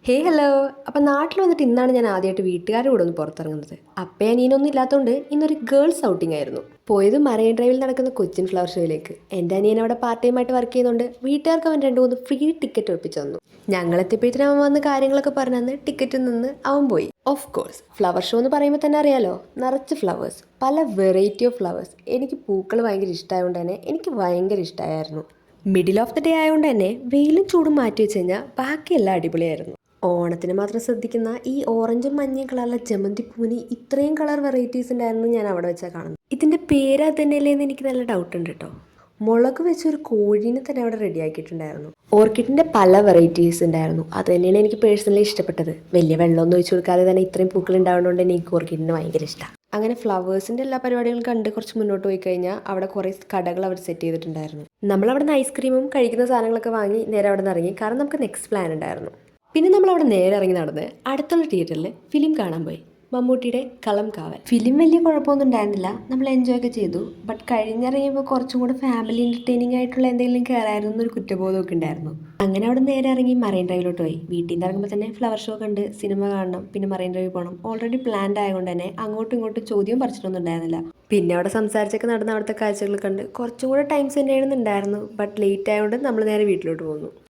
Hello. അപ്പം നാട്ടിൽ വന്നിട്ട് ഇന്നാണ് ഞാൻ ആദ്യമായിട്ട് വീട്ടുകാരുടെ കൂടെ ഒന്ന് പുറത്തിറങ്ങുന്നത്. അപ്പയും അനിയനൊന്നും ഇല്ലാത്തതുകൊണ്ട് ഇന്നൊരു ഗേൾസ് ഔട്ടിംഗ് ആയിരുന്നു. പോയത് മറൈൻ ഡ്രൈവിൽ നടക്കുന്ന കൊച്ചിൻ ഫ്ലവർ ഷോയിലേക്ക്. എൻ്റെ അനിയൻ അവിടെ പാർട്ട് ടൈം ആയിട്ട് വർക്ക് ചെയ്യുന്നുണ്ട്. വീട്ടുകാർക്ക് അവൻ 2-3 ഫ്രീ ടിക്കറ്റ് ഒപ്പിച്ചു തന്നു. ഞങ്ങളെത്തിയപ്പോഴത്തേനും അവൻ വന്ന് കാര്യങ്ങളൊക്കെ പറഞ്ഞു തന്ന് ടിക്കറ്റിൽ നിന്ന് അവൻ പോയി. ഓഫ് കോഴ്സ് ഫ്ലവർ ഷോ എന്ന് പറയുമ്പോൾ തന്നെ അറിയാലോ, നിറച്ച് ഫ്ലവേഴ്സ്, പല വെറൈറ്റി ഓഫ് ഫ്ലവേഴ്സ്. എനിക്ക് പൂക്കൾ ഭയങ്കര ഇഷ്ടമായതുകൊണ്ട് തന്നെ എനിക്ക് ഭയങ്കര ഇഷ്ടമായിരുന്നു. മിഡിൽ ഓഫ് ദി ഡേ ആയതുകൊണ്ട് തന്നെ വെയിലും ചൂടും മാറ്റി വെച്ച് കഴിഞ്ഞാൽ ബാക്കിയെല്ലാം അടിപൊളിയായിരുന്നു. ഓണത്തിന് മാത്രം ശ്രദ്ധിക്കുന്ന ഈ ഓറഞ്ചും മഞ്ഞയും കളറിലെ ജമന്തി പൂവിന് ഇത്രയും കളർ വെറൈറ്റീസ് ഉണ്ടായിരുന്നു ഞാൻ അവിടെ വെച്ചാൽ കാണുന്നത്. ഇതിൻ്റെ പേര് അത് തന്നെയല്ലേ എന്ന് എനിക്ക് നല്ല ഡൗട്ട് ഉണ്ട് കേട്ടോ. മുളക് വെച്ചൊരു കോഴീനെ തന്നെ അവിടെ റെഡിയാക്കിയിട്ടുണ്ടായിരുന്നു. ഓർക്കിഡിൻ്റെ പല വെറൈറ്റീസ് ഉണ്ടായിരുന്നു. അത് തന്നെയാണ് എനിക്ക് പേഴ്സണലി ഇഷ്ടപ്പെട്ടത്. വലിയ വെള്ളമൊന്നും ഒഴിച്ചു കൊടുക്കാതെ തന്നെ ഇത്രയും പൂക്കൾ ഉണ്ടാവുന്നതുകൊണ്ട് തന്നെ എനിക്ക് ഓർക്കിഡിന് ഭയങ്കര ഇഷ്ടമാണ്. അങ്ങനെ ഫ്ലവേഴ്സിൻ്റെ എല്ലാ പരിപാടികളും കണ്ട് കുറച്ച് മുന്നോട്ട് പോയി കഴിഞ്ഞാൽ അവിടെ കുറേ കടകൾ അവർ സെറ്റ് ചെയ്തിട്ടുണ്ടായിരുന്നു. നമ്മളവിടെ നിന്ന് ഐസ്ക്രീമും കഴിക്കുന്ന സാധനങ്ങളൊക്കെ വാങ്ങി നേരെ അവിടെ നിന്ന് ഇറങ്ങി. കാരണം നമുക്ക് നെക്സ്റ്റ് പ്ലാൻ ഉണ്ടായിരുന്നു. പിന്നെ നമ്മളവിടെ നേരെ ഇറങ്ങി നടന്ന് അടുത്തുള്ള തിയേറ്ററിൽ ഫിലിം കാണാൻ പോയി. മമ്മൂട്ടിയുടെ കളം കാവൽ. ഫിലിം വലിയ കുഴപ്പമൊന്നും ഉണ്ടായിരുന്നില്ല, നമ്മൾ എൻജോയ് ഒക്കെ ചെയ്തു. ബട്ട് കഴിഞ്ഞിറങ്ങിയപ്പോൾ കുറച്ചും കൂടെ ഫാമിലി എൻ്റർടൈനിങ് ആയിട്ടുള്ള എന്തെങ്കിലും കയറായിരുന്നു എന്നൊരു കുറ്റബോധമൊക്കെ ഉണ്ടായിരുന്നു. അങ്ങനെ അവിടെ നേരെ ഇറങ്ങി മറൈൻ ഡ്രൈവിലോട്ട് പോയി. വീട്ടിൽ നിന്ന് ഇറങ്ങുമ്പോൾ തന്നെ ഫ്ലവർ ഷോ കണ്ട് സിനിമ കാണണം, പിന്നെ മറൈൻ ഡ്രൈവിൽ പോകണം. ഓൾറെഡി പ്ലാൻഡ് ആയതുകൊണ്ട് തന്നെ അങ്ങോട്ടും ഇങ്ങോട്ടും ചോദ്യം പറിച്ചിട്ടൊന്നും ഉണ്ടായിരുന്നില്ല. പിന്നെ അവിടെ സംസാരിച്ചൊക്കെ നടന്ന അവിടുത്തെ കാഴ്ചകൾ കണ്ട് കുറച്ചും കൂടെ ടൈം സ്പെൻഡ് ചെയ്യണമെന്നുണ്ടായിരുന്നു. ബട്ട് ലേറ്റ് ആയതുകൊണ്ട് നമ്മൾ നേരെ വീട്ടിലോട്ട് പോന്നു.